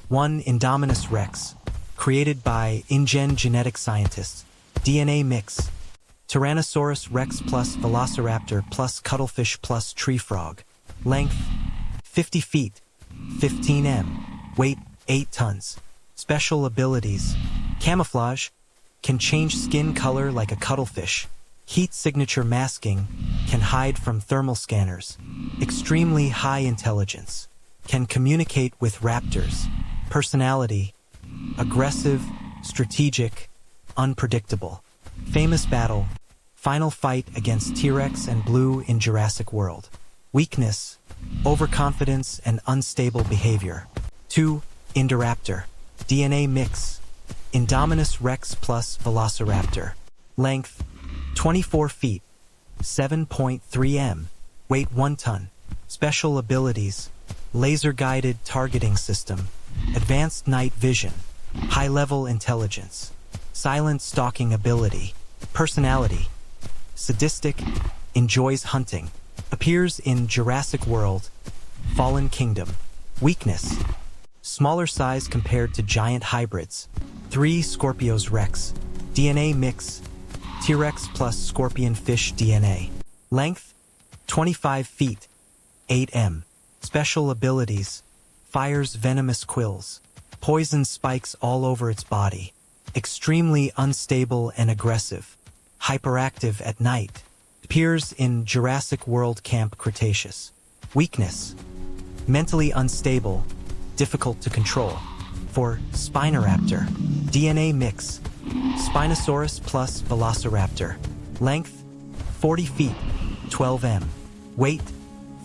1. Indominus Rex, created by InGen genetic scientists. DNA mix. Tyrannosaurus Rex plus Velociraptor plus Cuttlefish plus Tree Frog. Length 50 feet, 15 m. Weight 8 tons. Special abilities. Camouflage. Can change skin color like a cuttlefish. Heat signature masking. Can hide from thermal scanners. Extremely high intelligence. Can communicate with raptors. Personality. Aggressive, strategic, unpredictable. Famous battle. Final fight against T-Rex and Blue in Jurassic World. Weakness. Overconfidence and unstable behavior. 2. Indaptor. DNA mix. Indominus Rex plus Velociraptor. Length 24 feet, 7.3 m. Weight 1 ton. Special abilities. Laser-guided targeting system. Advanced night vision. High-level intelligence. Silent stalking ability. Personality. Sadistic. Enjoys hunting. Appears in Jurassic World. Fallen Kingdom. Weakness. Smaller size compared to giant hybrids. 3. Scorpios Rex. DNA mix. T-Rex plus scorpion fish DNA. Length 25 feet, 8 m. Special abilities. Fires venomous quills. Poison spikes all over its body. Extremely unstable and aggressive. Hyperactive at night. Appears in Jurassic World Camp Cretaceous. Weakness. Mentally unstable. Difficult to control. For Spinoraptor. DNA mix. Spinosaurus plus Velociraptor. Length 40 feet, 12 m. Weight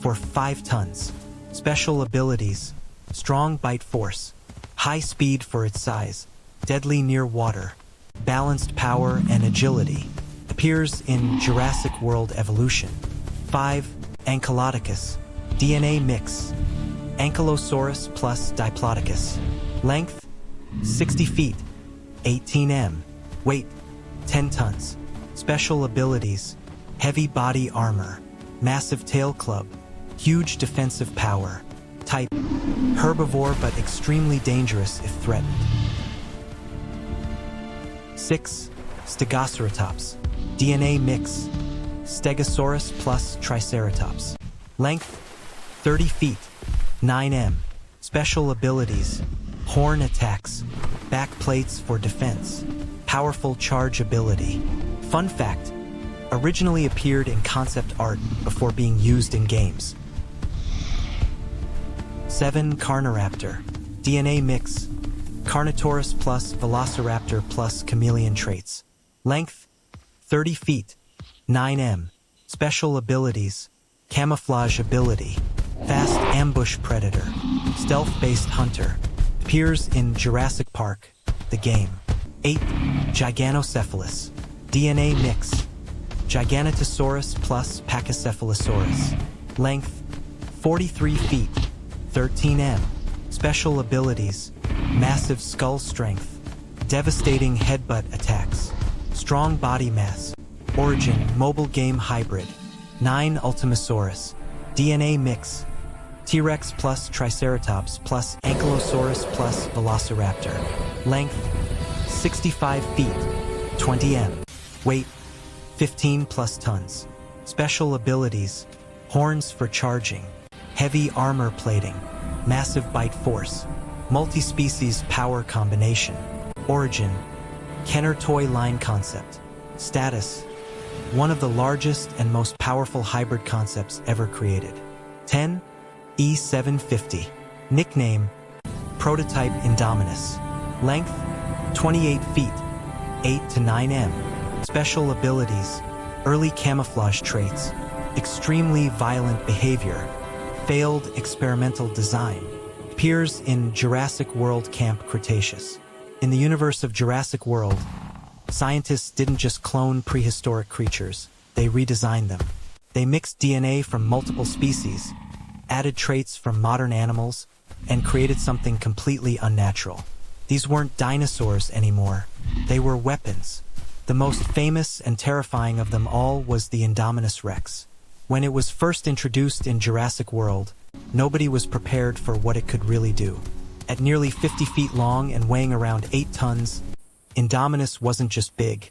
5 tons. Special abilities. Strong bite force. High speed for its size. Deadly near water. Balanced power and agility. Appears in Jurassic World Evolution. 5. Ankyoticus. DNA mix. Ankylosaurus plus Diplodocus. Length 60 feet, 18 m. Weight 10 tons. Special abilities. Heavy body armor. Massive tail club. Huge defensive power. Type. Herbivore but extremely dangerous if threatened. 6. Stegosceratops. DNA mix. Stegosaurus plus Triceratops. Length 30 feet, 9 m. Special abilities. Horn attacks. Back plates for defense. Powerful charge ability. Fun fact. Originally appeared in concept art before being used in games. 7. Carniraptor. DNA mix. Carnotaurus plus Velociraptor plus chameleon traits. Length 30 feet, 9 m. Special abilities. Camouflage ability. Fast ambush predator. Stealth-based hunter. Appears in Jurassic Park, the game. 8. Giganocephalus. DNA mix. Giganotosaurus plus Pachycephalosaurus. Length 43 feet, 13 m. Special abilities. Massive skull strength. Devastating headbutt attacks. Strong body mass. Origin mobile game hybrid. 9. Ultimosaurus. DNA mix. T-Rex plus Triceratops plus Ankylosaurus plus Velociraptor. Length 65 feet, 20 m. Weight 15 plus tons. Special abilities. Horns for charging. Heavy armor plating. Massive bite force. Multi-species power combination. Origin. Kenner toy line concept. Status. One of the largest and most powerful hybrid concepts ever created. 10. E750. Nickname. Prototype Indominus. Length 28 feet, 8 to 9 m. Special abilities. Early camouflage traits. Extremely violent behavior. Failed experimental design. Appears in Jurassic World Camp Cretaceous. In the universe of Jurassic World, scientists didn't just clone prehistoric creatures, they redesigned them. They mixed DNA from multiple species, added traits from modern animals, and created something completely unnatural. These weren't dinosaurs anymore, they were weapons. The most famous and terrifying of them all was the Indominus Rex. When it was first introduced in Jurassic World, nobody was prepared for what it could really do. At nearly 50 feet long and weighing around 8 tons, Indominus wasn't just big,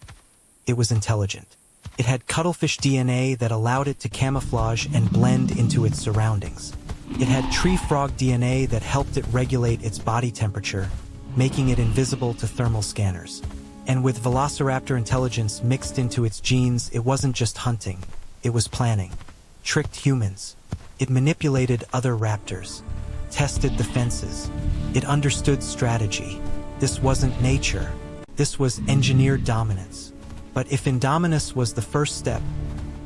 it was intelligent. It had cuttlefish DNA that allowed it to camouflage and blend into its surroundings. It had tree frog DNA that helped it regulate its body temperature, making it invisible to thermal scanners. And with Velociraptor intelligence mixed into its genes, it wasn't just hunting, it was planning. Tricked humans. It manipulated other raptors, tested the fences. It understood strategy. This wasn't nature. This was engineered dominance. But if Indominus was the first step,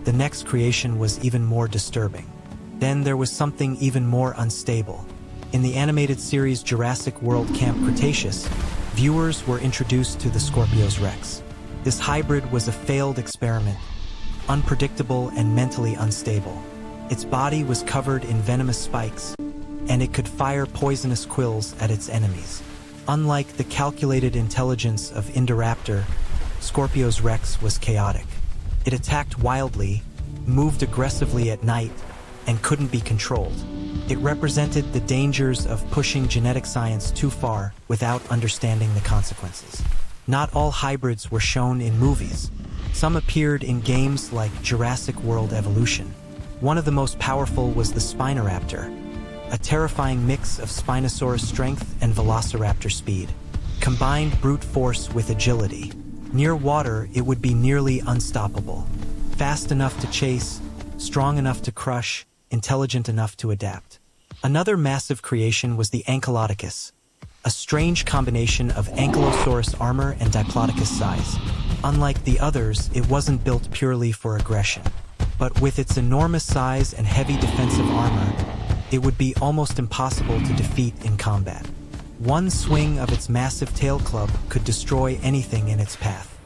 the next creation was even more disturbing. Then there was something even more unstable. In the animated series Jurassic World Camp Cretaceous, viewers were introduced to the Scorpios Rex. This hybrid was a failed experiment, unpredictable and mentally unstable. Its body was covered in venomous spikes, and it could fire poisonous quills at its enemies. Unlike the calculated intelligence of Indaptor, Scorpios Rex was chaotic. It attacked wildly, moved aggressively at night, and couldn't be controlled. It represented the dangers of pushing genetic science too far without understanding the consequences. Not all hybrids were shown in movies. Some appeared in games like Jurassic World Evolution. One of the most powerful was the Spinoraptor, a terrifying mix of Spinosaurus strength and Velociraptor speed. Combined brute force with agility. Near water, it would be nearly unstoppable. Fast enough to chase, strong enough to crush, intelligent enough to adapt. Another massive creation was the Ankyoticus, a strange combination of Ankylosaurus armor and Diplodocus size. Unlike the others, it wasn't built purely for aggression. But with its enormous size and heavy defensive armor, it would be almost impossible to defeat in combat. One swing of its massive tail club could destroy anything in its path.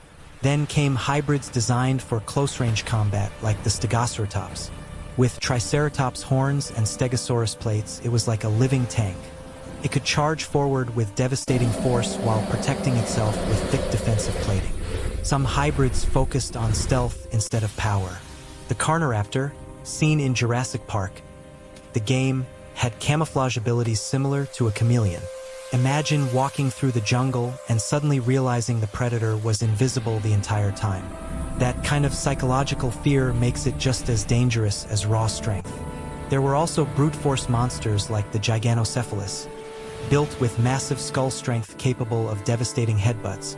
Then came hybrids designed for close-range combat like the Stegosceratops. With Triceratops horns and Stegosaurus plates, it was like a living tank. It could charge forward with devastating force while protecting itself with thick defensive plating. Some hybrids focused on stealth instead of power. The Carniraptor, seen in Jurassic Park, the game, had camouflage abilities similar to a chameleon. Imagine walking through the jungle and suddenly realizing the predator was invisible the entire time. That kind of psychological fear makes it just as dangerous as raw strength. There were also brute force monsters like the Giganocephalus, built with massive skull strength capable of devastating headbutts.